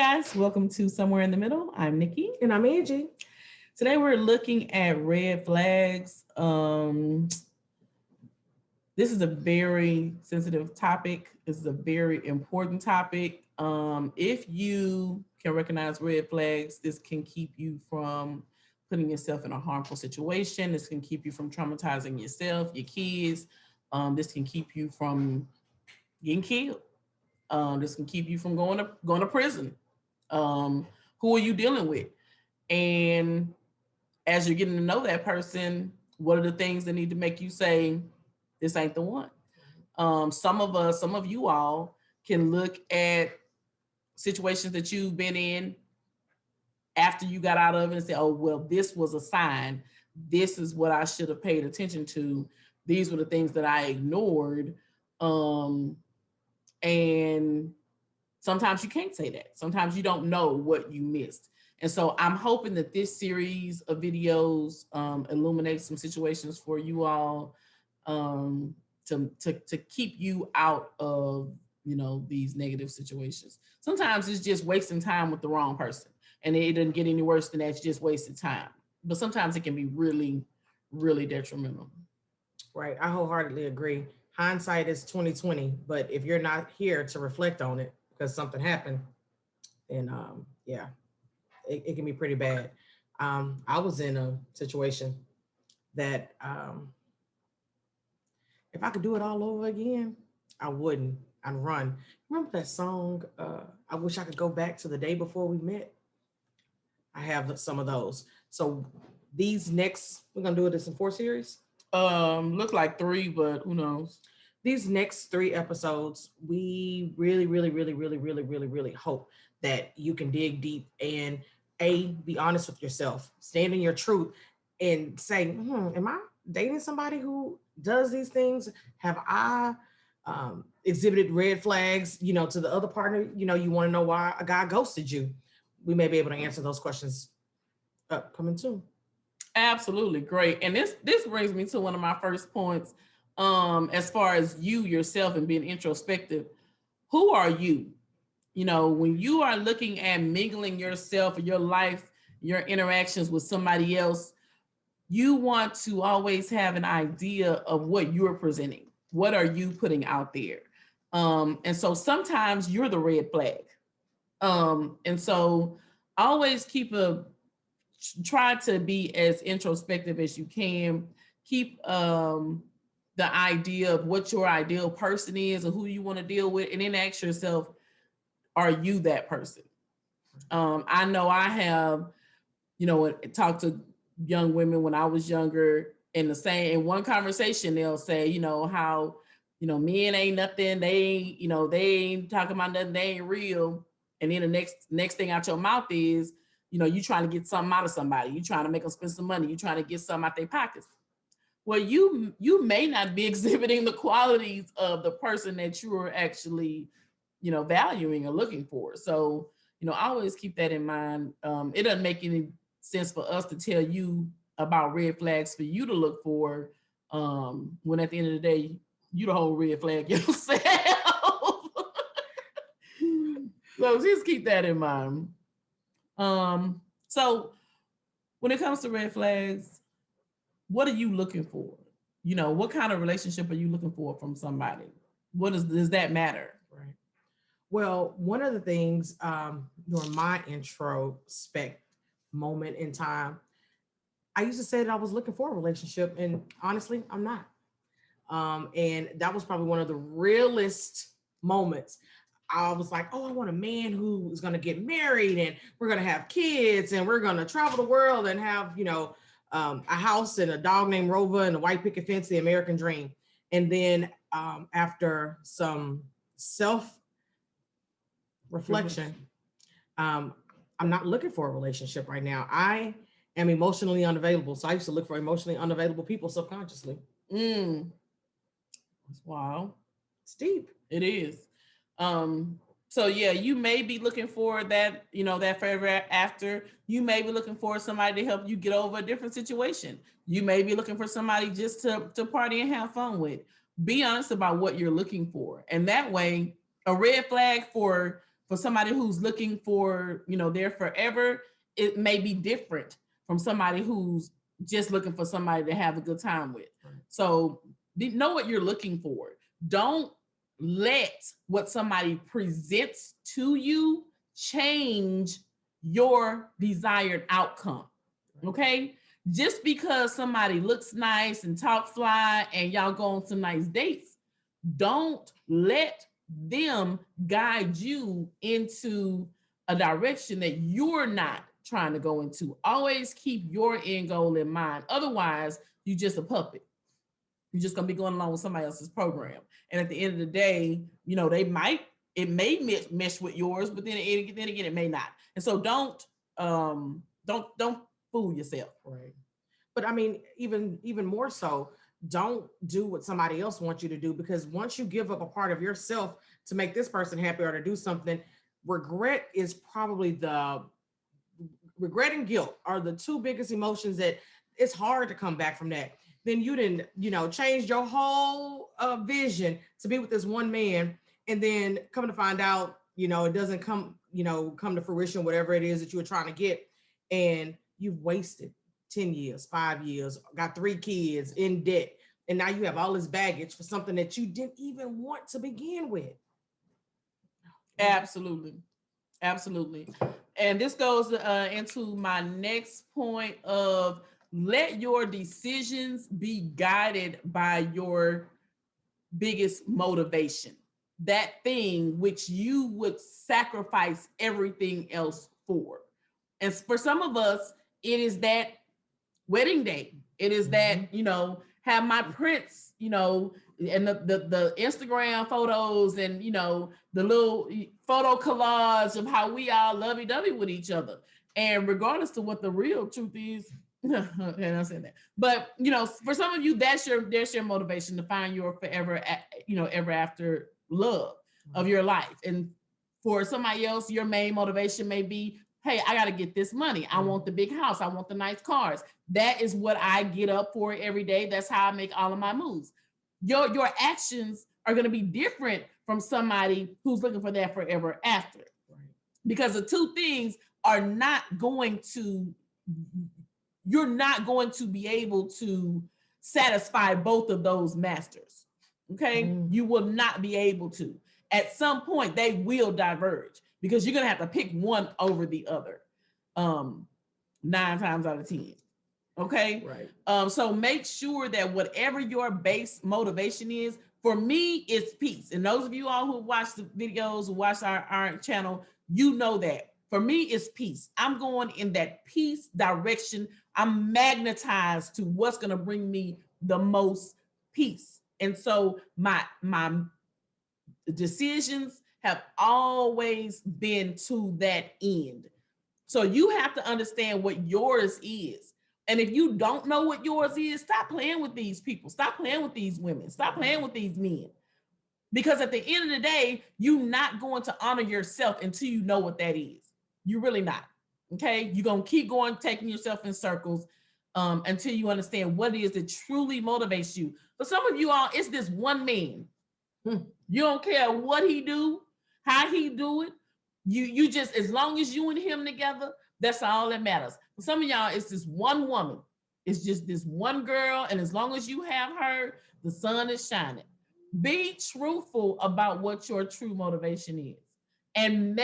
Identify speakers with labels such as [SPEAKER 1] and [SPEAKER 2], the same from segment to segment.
[SPEAKER 1] guys, welcome to Somewhere in the Middle. I'm Nikki.
[SPEAKER 2] And I'm Angie.
[SPEAKER 1] Today we're looking at red flags. This is a very sensitive topic. This is a very important topic. If you can recognize red flags, this can keep you from putting yourself in a harmful situation. This can keep you from traumatizing yourself, your kids. This can keep you from getting killed. This can keep you from going to prison. Who are you dealing with? And as you're getting to know that person, what are the things that need to make you say, this ain't the one? Some of you all can look at situations that you've been in after you got out of it and say, oh, well, this was a sign. This is what I should have paid attention to. These were the things that I ignored. And sometimes you can't say that. Sometimes you don't know what you missed. And so I'm hoping that this series of videos illuminates some situations for you all to keep you out of, these negative situations. Sometimes it's just wasting time with the wrong person, and it doesn't get any worse than that. It's just wasted time. But sometimes it can be really, really detrimental.
[SPEAKER 2] Right. I wholeheartedly agree. Hindsight is 2020, but if you're not here to reflect on it because something happened, then it can be pretty bad. I was in a situation that if I could do it all over again, I wouldn't. I'd run. Remember that song, I Wish I Could Go Back to the Day Before We Met? I have some of those. So we're going to do this in 4 series?
[SPEAKER 1] Look like 3, but who knows?
[SPEAKER 2] These next 3 episodes, we really, really, really, really, really, really, really hope that you can dig deep and be honest with yourself, stand in your truth and say, am I dating somebody who does these things? Have I exhibited red flags, to the other partner? You want to know why a guy ghosted you. We may be able to answer those questions upcoming soon.
[SPEAKER 1] Absolutely. Great. And this brings me to one of my first points. As far as you yourself and being introspective, who are you? When you are looking at mingling yourself or your life, your interactions with somebody else, you want to always have an idea of what you're presenting. What are you putting out there? And so sometimes you're the red flag. And so always try to be as introspective as you can. Keep the idea of what your ideal person is or who you want to deal with, and then ask yourself, are you that person? I know I have, talked to young women when I was younger, in one conversation, they'll say, how, men ain't nothing. They ain't talking about nothing. They ain't real. And then the next thing out your mouth is, you trying to get something out of somebody. You trying to make them spend some money. You trying to get something out their pockets. Well, you may not be exhibiting the qualities of the person that you're actually, valuing or looking for. So, always keep that in mind. It doesn't make any sense for us to tell you about red flags for you to look for, when at the end of the day, you the whole red flag yourself. So just keep that in mind. So when it comes to red flags, what are you looking for? What kind of relationship are you looking for from somebody? Does that matter?
[SPEAKER 2] Right. Well, one of the things during my introspect moment in time, I used to say that I was looking for a relationship, and honestly, I'm not. And that was probably one of the realest moments. I was like, oh, I want a man who is going to get married, and we're going to have kids, and we're going to travel the world and have, a house and a dog named Rover and a white picket fence, the American dream. And then after some self-reflection, I'm not looking for a relationship right now. I am emotionally unavailable. So I used to look for emotionally unavailable people subconsciously.
[SPEAKER 1] Wow.
[SPEAKER 2] It's deep.
[SPEAKER 1] It is. So yeah, you may be looking for that, that forever after. You may be looking for somebody to help you get over a different situation. You may be looking for somebody just to party and have fun with. Be honest about what you're looking for. And that way, a red flag for For somebody who's looking for, their forever, it may be different from somebody who's just looking for somebody to have a good time with. So know what you're looking for. Don't let what somebody presents to you change your desired outcome. Okay? Just because somebody looks nice and talk fly and y'all go on some nice dates, don't let them guide you into a direction that you're not trying to go into. Always keep your end goal in mind. Otherwise, you're just a puppet. You're just gonna be going along with somebody else's program. And at the end of the day, it may mesh with yours, but then again, it may not. And so don't fool yourself.
[SPEAKER 2] Right. But I mean, even more so, don't do what somebody else wants you to do, because once you give up a part of yourself to make this person happy or to do something, regret is probably regret and guilt are the two biggest emotions that it's hard to come back from that. Then you didn't, change your whole vision to be with this one man, and then come to find out, it doesn't come to fruition, whatever it is that you were trying to get, and you've wasted 10 years, 5 years, got 3 kids in debt, and now you have all this baggage for something that you didn't even want to begin with.
[SPEAKER 1] Absolutely. And this goes into my next point of let your decisions be guided by your biggest motivation, that thing which you would sacrifice everything else for. And for some of us, it is that wedding day. It is that, have my prints, and the Instagram photos, and, the little photo collage of how we all lovey-dovey with each other. And regardless to what the real truth is, and I'm saying that, but, for some of you, that's your motivation to find your forever, ever after love of your life. And for somebody else, your main motivation may be, hey, I got to get this money. I want the big house. I want the nice cars. That is what I get up for every day. That's how I make all of my moves. Your actions are going to be different from somebody who's looking for that forever after. Right. Because the two things are you're not going to be able to satisfy both of those masters. Okay? You will not be able to. At some point, they will diverge, because you're going to have to pick one over the other 9 times out of 10. Okay?
[SPEAKER 2] Right.
[SPEAKER 1] So make sure that whatever your base motivation is, for me, it's peace. And those of you all who watch the videos, who watch our channel, you know that. For me, it's peace. I'm going in that peace direction. I'm magnetized to what's going to bring me the most peace. And so my decisions have always been to that end. So you have to understand what yours is. And if you don't know what yours is, stop playing with these people. Stop playing with these women. Stop playing with these men. Because at the end of the day, you're not going to honor yourself until you know what that is. You're really not. Okay? You're going to keep going, taking yourself in circles until you understand what it is that truly motivates you. For some of you all, it's this one man. You don't care what he do, how he do it. You just, as long as you and him together, that's all that matters. For some of y'all, it's this one woman. It's just this one girl. And as long as you have her, the sun is shining. Be truthful about what your true motivation is, and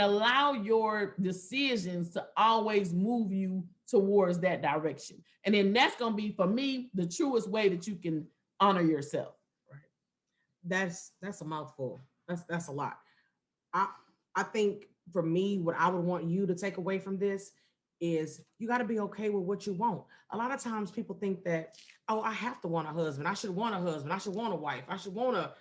[SPEAKER 1] allow your decisions to always move you towards that direction. And then that's going to be, for me, the truest way that you can honor yourself.
[SPEAKER 2] That's a mouthful. That's a lot. I think for me, what I would want you to take away from this is you got to be okay with what you want. A lot of times people think that, oh, I have to want a husband. I should want a husband. I should want a wife. I should want a,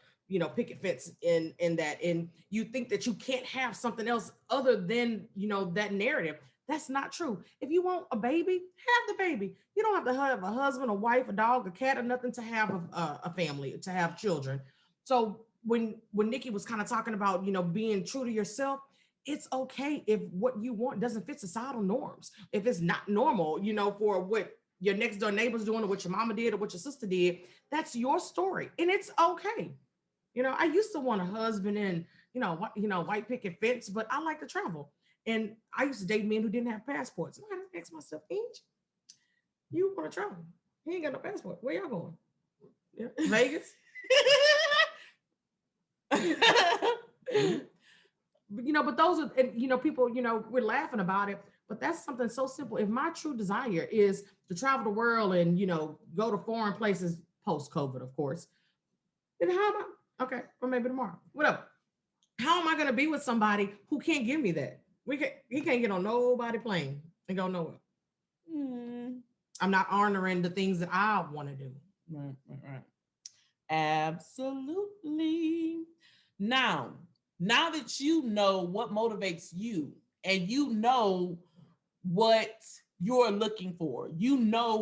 [SPEAKER 2] picket fence in that. And you think that you can't have something else other than, that narrative. That's not true. If you want a baby, have the baby. You don't have to have a husband, a wife, a dog, a cat, or nothing to have a family, to have children. So when Nikki was kind of talking about, being true to yourself, it's okay if what you want doesn't fit societal norms. If it's not normal, for what your next door neighbor's doing, or what your mama did, or what your sister did, that's your story. And it's okay. I used to want a husband, and, white picket fence, but I like to travel. And I used to date men who didn't have passports. And I asked myself, Angie, you want to travel? He ain't got no passport. Where y'all going? Yeah. Vegas. But those are, and people, we're laughing about it, but that's something so simple. If my true desire is to travel the world and, go to foreign places post-COVID, of course, then how am I? Okay, or maybe tomorrow, whatever. How am I going to be with somebody who can't give me that? He can't get on nobody plane and go nowhere. I'm not honoring the things that I want to do.
[SPEAKER 1] Right. Absolutely. Now that you know what motivates you and you know what you're looking for, you know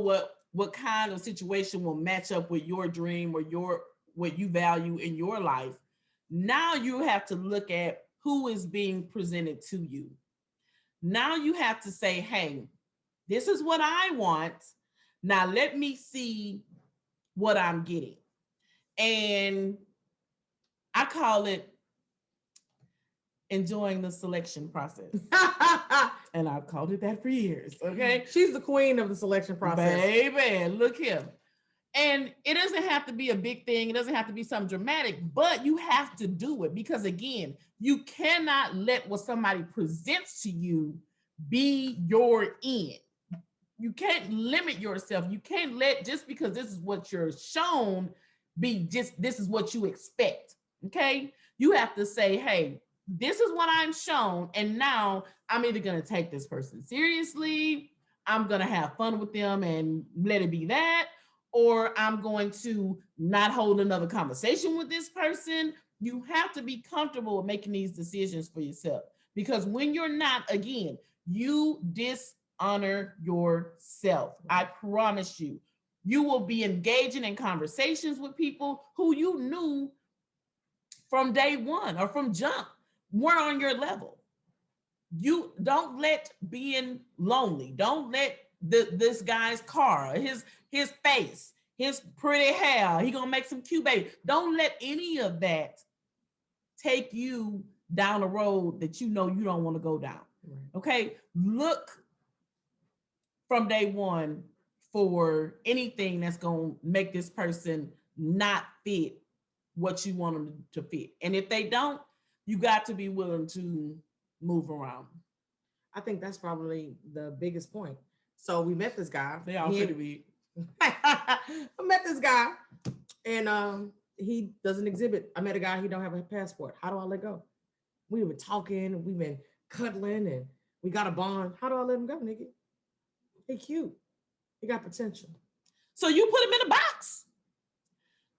[SPEAKER 1] what kind of situation will match up with your dream or what you value in your life. Now you have to look at who is being presented to you. Now you have to say, hey, this is what I want. Now let me see what I'm getting. And I call it enjoying the selection process. And I've called it that for years. Okay.
[SPEAKER 2] She's the queen of the selection process.
[SPEAKER 1] Baby, look here. And it doesn't have to be a big thing. It doesn't have to be something dramatic, but you have to do it because, again, you cannot let what somebody presents to you be your end. You can't limit yourself. You can't let, just because this is what you're shown, be just this is what you expect. Okay. You have to say, hey, this is what I'm shown. And now I'm either going to take this person seriously, I'm going to have fun with them and let it be that, or I'm going to not hold another conversation with this person. You have to be comfortable with making these decisions for yourself, because when you're not, again, you dishonor yourself. I promise you. You will be engaging in conversations with people who you knew from day one or from jump weren't on your level. You don't let being lonely, don't let this guy's car, his face, his pretty hair, he gonna make some cute baby. Don't let any of that take you down a road that you know you don't want to go down. Right. Okay, look from day one for anything that's going to make this person not fit what you want them to fit. And if they don't, you got to be willing to move around.
[SPEAKER 2] I think that's probably the biggest point. So we met this guy.
[SPEAKER 1] They all pretty big.
[SPEAKER 2] I met this guy and he doesn't exhibit. I met a guy, he don't have a passport. How do I let go? We were talking, we've been cuddling and we got a bond. How do I let him go, Nikki? He cute. He got potential.
[SPEAKER 1] So you put him in a box.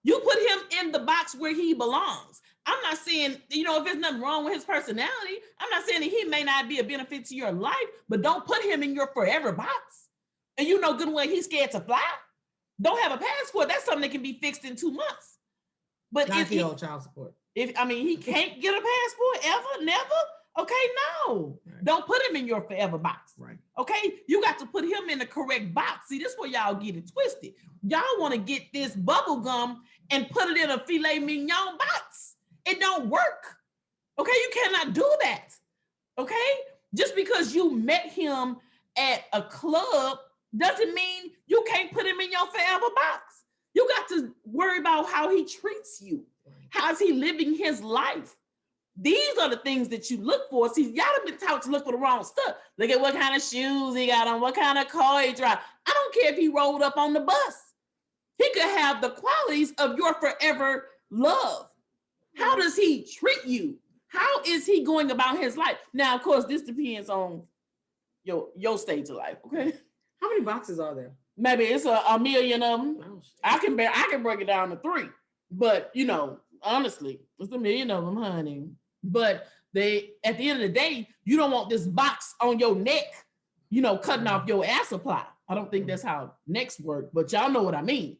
[SPEAKER 1] You put him in the box where he belongs. I'm not saying, if there's nothing wrong with his personality, I'm not saying that he may not be a benefit to your life, but don't put him in your forever box. And you know good and well he's scared to fly. Don't have a passport. That's something that can be fixed in 2 months. But
[SPEAKER 2] if he old child support.
[SPEAKER 1] He can't get a passport ever, never. Okay, no. Right. Don't put him in your forever box.
[SPEAKER 2] Right.
[SPEAKER 1] Okay, you got to put him in the correct box. See, this is where y'all get it twisted. Y'all want to get this bubble gum and put it in a filet mignon box. It don't work. Okay, you cannot do that. Okay, just because you met him at a club doesn't mean you can't put him in your forever box. You got to worry about how he treats you. How's he living his life? These are the things that you look for. See, y'all have been taught to look for the wrong stuff. Look at what kind of shoes he got on, what kind of car he drives. I don't care if he rolled up on the bus. He could have the qualities of your forever love. How does he treat you? How is he going about his life? Now, of course, this depends on your stage of life, okay?
[SPEAKER 2] How many boxes are there?
[SPEAKER 1] Maybe it's a million of them. Oh, I can break it down to 3. But, honestly, it's a million of them, honey. But at the end of the day, you don't want this box on your neck, cutting off your air supply. I don't think that's how necks work, but y'all know what I mean.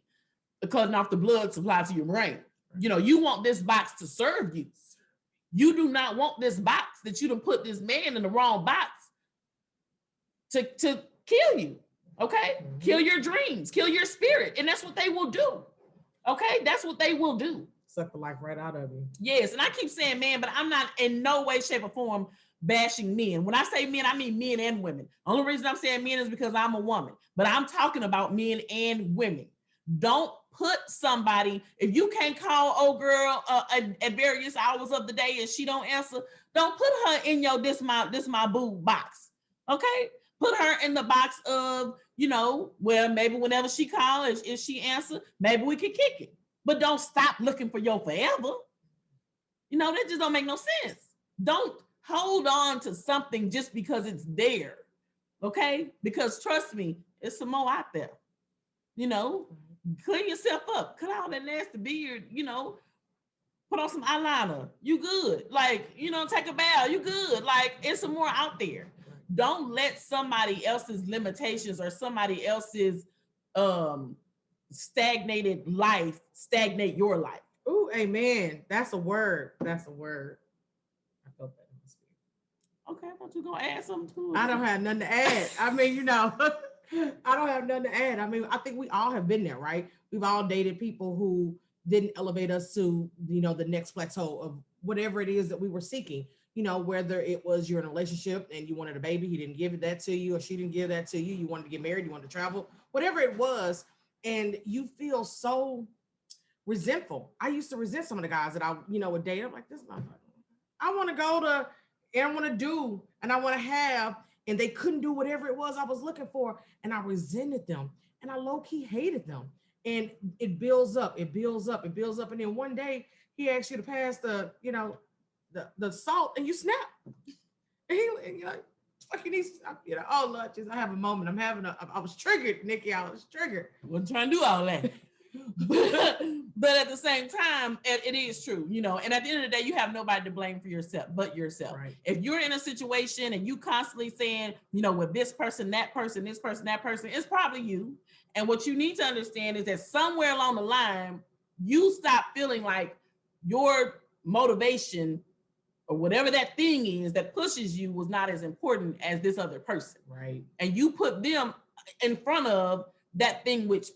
[SPEAKER 1] Cutting off the blood supply to your brain. You want this box to serve you. You do not want this box that you done put this man in the wrong box to kill you. Okay? Kill your dreams, kill your spirit. And that's what they will do. Okay? That's what they will do.
[SPEAKER 2] Suck the life right out of you.
[SPEAKER 1] Yes, and I keep saying man, but I'm not in no way, shape, or form bashing men. When I say men, I mean men and women. Only reason I'm saying men is because I'm a woman, but I'm talking about men and women. Don't put somebody, if you can't call old girl at various hours of the day and she don't answer, don't put her in your this my boo box. Okay? Put her in the box of, well, maybe whenever she calls, if she answer, maybe we can kick it. But don't stop looking for your forever. That just don't make no sense. Don't hold on to something just because it's there. Okay? Because trust me, it's some more out there. Clean yourself up. Cut out that nasty beard, put on some eyeliner. You good. Like, take a bath. You good. Like, it's some more out there. Don't let somebody else's limitations or somebody else's stagnated life stagnate your life.
[SPEAKER 2] Ooh, amen. That's a word. That's a word. I felt that in my spirit.
[SPEAKER 1] Okay, I thought you were going to add something to it.
[SPEAKER 2] I don't have nothing to add. I mean, I don't have nothing to add. I mean, I think we all have been there, right? We've all dated people who didn't elevate us to, the next plateau of whatever it is that we were seeking. Whether it was you're in a relationship and you wanted a baby, he didn't give that to you, or she didn't give that to you. You wanted to get married, you wanted to travel, whatever it was. And you feel so resentful. I used to resent some of the guys that I, would date. I'm like, this is not, I want to go to, and I want to do, and I want to have, and they couldn't do whatever it was I was looking for. And I resented them, and I low-key hated them. And it builds up, it builds up, it builds up. And then one day he asks you to pass the salt, and you snap. And he, fucking these, oh Lord, just I have a moment. I was triggered, Nikki. I was triggered.
[SPEAKER 1] Wasn't trying to do all that. but at the same time, it is true, and at the end of the day, you have nobody to blame for yourself but yourself.
[SPEAKER 2] Right.
[SPEAKER 1] If you're in a situation and you constantly saying, with this person, that person, this person, that person, it's probably you. And what you need to understand is that somewhere along the line, you stop feeling like your motivation or whatever that thing is that pushes you was not as important as this other person.
[SPEAKER 2] Right.
[SPEAKER 1] And you put them in front of that thing which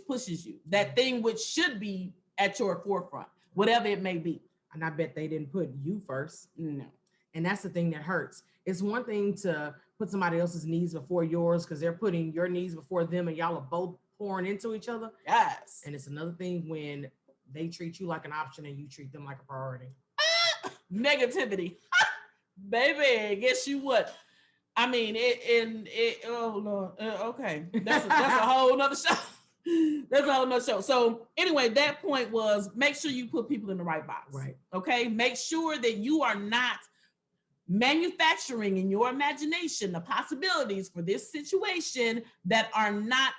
[SPEAKER 1] pushes you, that thing which should be at your forefront, whatever it may be.
[SPEAKER 2] And I bet they didn't put you first.
[SPEAKER 1] No.
[SPEAKER 2] And that's the thing that hurts. It's one thing to put somebody else's needs before yours because they're putting your needs before them and y'all are both pouring into each other.
[SPEAKER 1] Yes.
[SPEAKER 2] And it's another thing when they treat you like an option and you treat them like a priority.
[SPEAKER 1] Negativity. Baby, guess you what? I mean, oh Lord. Okay. That's a whole nother show. That's a whole nother show. So anyway, that point was make sure you put people in the right box.
[SPEAKER 2] Right.
[SPEAKER 1] Okay. Make sure that you are not manufacturing in your imagination the possibilities for this situation that are not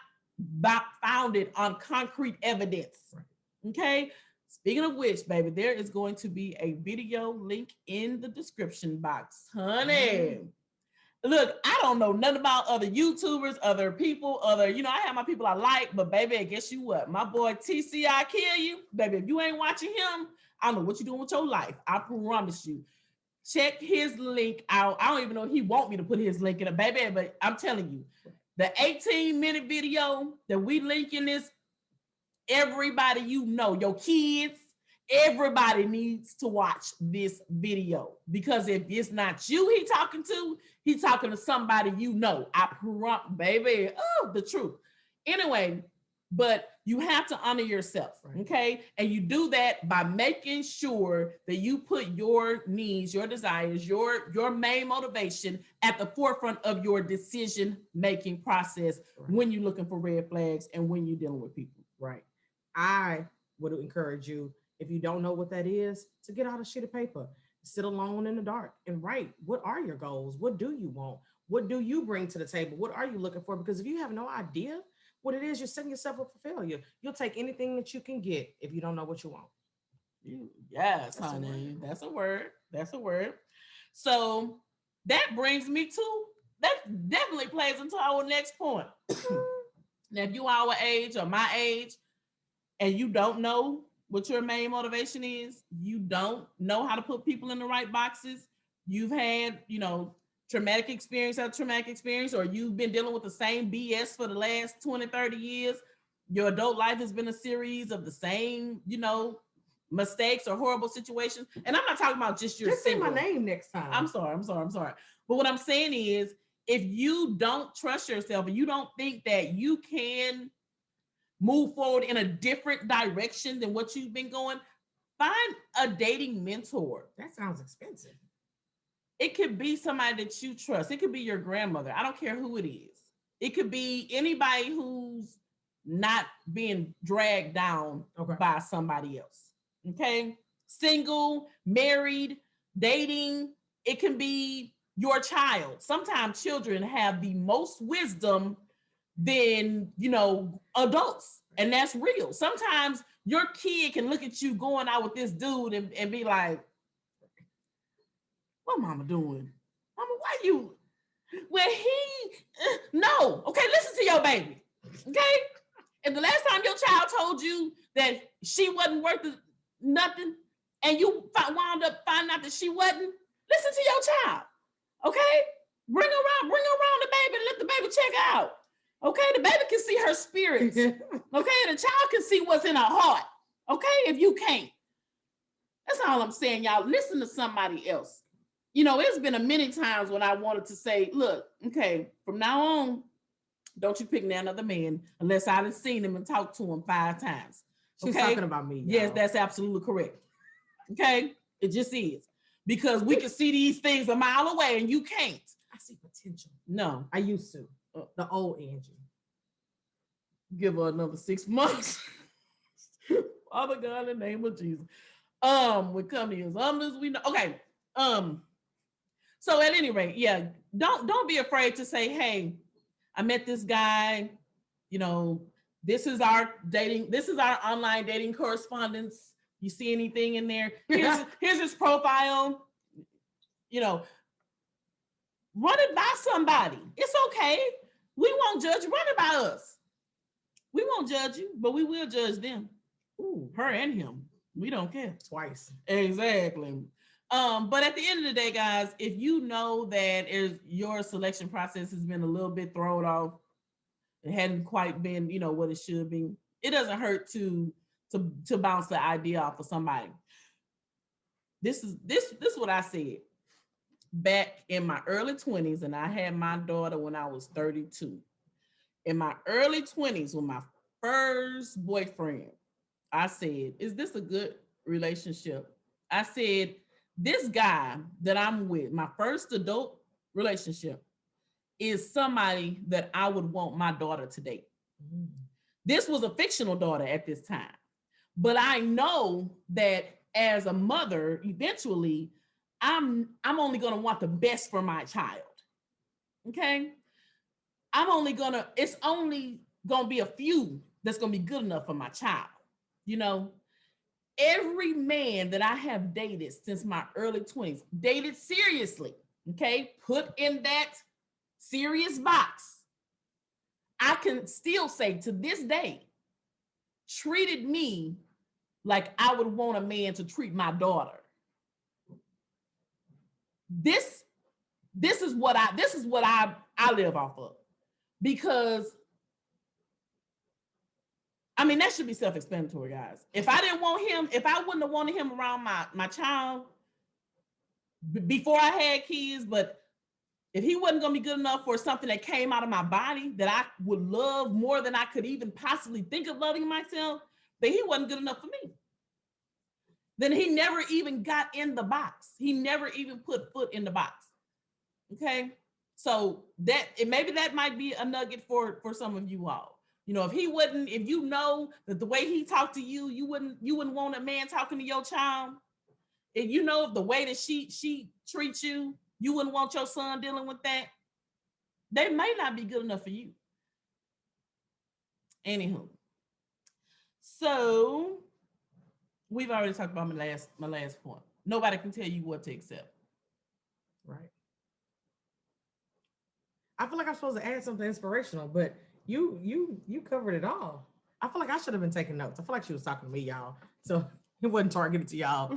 [SPEAKER 1] founded on concrete evidence.
[SPEAKER 2] Right.
[SPEAKER 1] Okay. Speaking of which, baby, there is going to be a video link in the description box. Honey. Look, I don't know nothing about other YouTubers, other people, I have my people I like, but baby, I guess you what? My boy TCI kill you. Baby, if you ain't watching him, I don't know what you're doing with your life. I promise you. Check his link out. I don't even know if he want me to put his link in it, baby, but I'm telling you, the 18-minute video that we link in this, everybody your kids, everybody needs to watch this video because if it's not you he's talking to somebody I promise, baby. Oh, the truth. Anyway, but you have to honor yourself, okay? And you do that by making sure that you put your needs, your desires, your main motivation at the forefront of your decision-making process when you're looking for red flags and when you're dealing with people.
[SPEAKER 2] Right. I would encourage you, if you don't know what that is, to get out a sheet of paper, sit alone in the dark and write, what are your goals? What do you want? What do you bring to the table? What are you looking for? Because if you have no idea what it is, you're setting yourself up for failure. You'll take anything that you can get if you don't know what you want.
[SPEAKER 1] Yes, honey. That's a word. That's a word. So that brings me to, that definitely plays into our next point. Now, if you our age or my age, and you don't know what your main motivation is, you don't know how to put people in the right boxes, you've had, traumatic experience after traumatic experience, or you've been dealing with the same BS for the last 20, 30 years, your adult life has been a series of the same, mistakes or horrible situations, and I'm not talking about just your
[SPEAKER 2] Just say
[SPEAKER 1] single.
[SPEAKER 2] my name next time.
[SPEAKER 1] I'm sorry. But what I'm saying is, if you don't trust yourself and you don't think that you can move forward in a different direction than what you've been going, find a dating mentor.
[SPEAKER 2] That sounds expensive.
[SPEAKER 1] It could be somebody that you trust. It could be your grandmother. I don't care who it is. It could be anybody who's not being dragged down by somebody else. Okay? Single, married, dating. It can be your child. Sometimes children have the most wisdom than, adults. And that's real. Sometimes your kid can look at you going out with this dude and be like, what mama doing? Mama, why you? Well, no. Okay, listen to your baby. Okay? And the last time your child told you that she wasn't worth nothing, and you wound up finding out that she wasn't, listen to your child. Okay? Bring around the baby and let the baby check out. Okay? The baby can see her spirits. Okay? The child can see what's in her heart. Okay? If you can't. That's all I'm saying, y'all. Listen to somebody else. It's been a many times when I wanted to say, look, okay, from now on, don't you pick none other man unless I've seen him and talked to him 5 times.
[SPEAKER 2] She's talking about me.
[SPEAKER 1] Yes, that's absolutely correct. Okay? It just is. Because we can see these things a mile away and you can't.
[SPEAKER 2] I see potential.
[SPEAKER 1] No.
[SPEAKER 2] I used to. The old Angie.
[SPEAKER 1] Give her another 6 months. Father God, in the name of Jesus. We come to you as we know. Okay. So at any rate, yeah, don't be afraid to say, hey, I met this guy, this is our online dating correspondence. You see anything in there? Here's his profile. Run it by somebody. It's okay. We won't judge. Run it by us. We won't judge you, but we will judge them. Ooh, her and him. We don't care.
[SPEAKER 2] Twice.
[SPEAKER 1] Exactly. But at the end of the day, guys, if you know that your selection process has been a little bit thrown off, it hadn't quite been, what it should be, it doesn't hurt to bounce the idea off of somebody. This is what I said back in my early 20s, and I had my daughter when I was 32. In my early 20s, with my first boyfriend, I said, is this a good relationship? I said, this guy that I'm with, my first adult relationship, is somebody that I would want my daughter to date. Mm. This was a fictional daughter at this time. But I know that as a mother, eventually, I'm only going to want the best for my child. Okay? It's only going to be a few that's going to be good enough for my child. Every man that I have dated since my early 20s, dated seriously, okay, put in that serious box, I can still say to this day, treated me like I would want a man to treat my daughter. This is what I live off of, because that should be self-explanatory, guys. If I didn't want him, if I wouldn't have wanted him around my child before I had kids, but if he wasn't going to be good enough for something that came out of my body that I would love more than I could even possibly think of loving myself, then he wasn't good enough for me. Then he never even got in the box. He never even put foot in the box. Okay? So maybe that might be a nugget for some of you all. If you know that the way he talked to you, you wouldn't want a man talking to your child. If you know the way that she treats you, you wouldn't want your son dealing with that. They may not be good enough for you. Anywho, so we've already talked about my last point. Nobody can tell you what to accept.
[SPEAKER 2] Right. I feel like I'm supposed to add something inspirational, but you covered it all. I feel like I should have been taking notes. I feel like she was talking to me, y'all. So it wasn't targeted to y'all.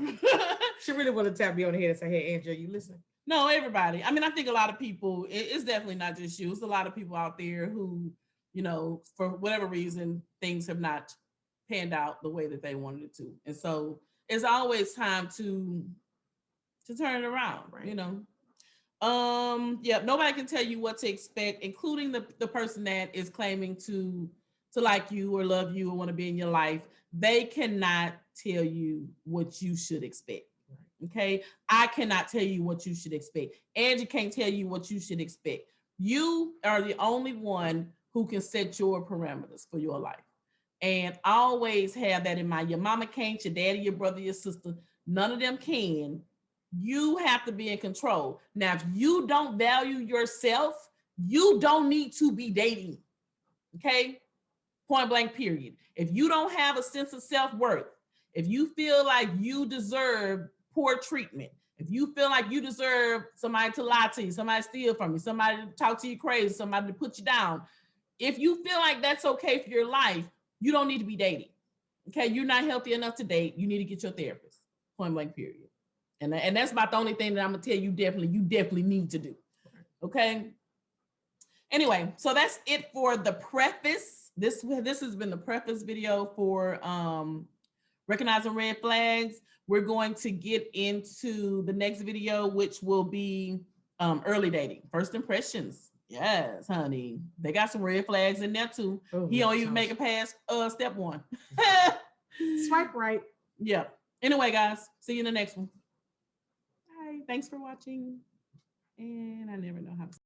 [SPEAKER 2] She really wanted to tap me on the head and say, hey, Angie, are you listening?
[SPEAKER 1] No, everybody. I think a lot of people, it's definitely not just you. It's a lot of people out there who, for whatever reason, things have not panned out the way that they wanted it to. And so it's always time to turn it around,
[SPEAKER 2] Right.
[SPEAKER 1] you know. Yeah, nobody can tell you what to expect, including the person that is claiming to like you or love you or want to be in your life. They cannot tell you what you should expect. Okay, I cannot tell you what you should expect. Angie can't tell you what you should expect. You are the only one who can set your parameters for your life. And always have that in mind. Your mama can't, your daddy, your brother, your sister, none of them can. You have to be in control. Now, if you don't value yourself, you don't need to be dating. Okay? Point blank, period. If you don't have a sense of self-worth, if you feel like you deserve poor treatment, if you feel like you deserve somebody to lie to you, somebody to steal from you, somebody to talk to you crazy, somebody to put you down, if you feel like that's okay for your life, you don't need to be dating. Okay, you're not healthy enough to date. You need to get your therapist. Point blank, period. And that's about the only thing that I'm gonna tell you. You definitely need to do. Okay. Anyway, so that's it for the preface. This has been the preface video for recognizing red flags. We're going to get into the next video, which will be early dating, first impressions. Yes, honey. They got some red flags in there too.
[SPEAKER 2] Oh,
[SPEAKER 1] He don't even make it past step 1.
[SPEAKER 2] Swipe right.
[SPEAKER 1] Yeah. Anyway, guys, see you in the next one. Bye. Thanks for watching. And I never know how to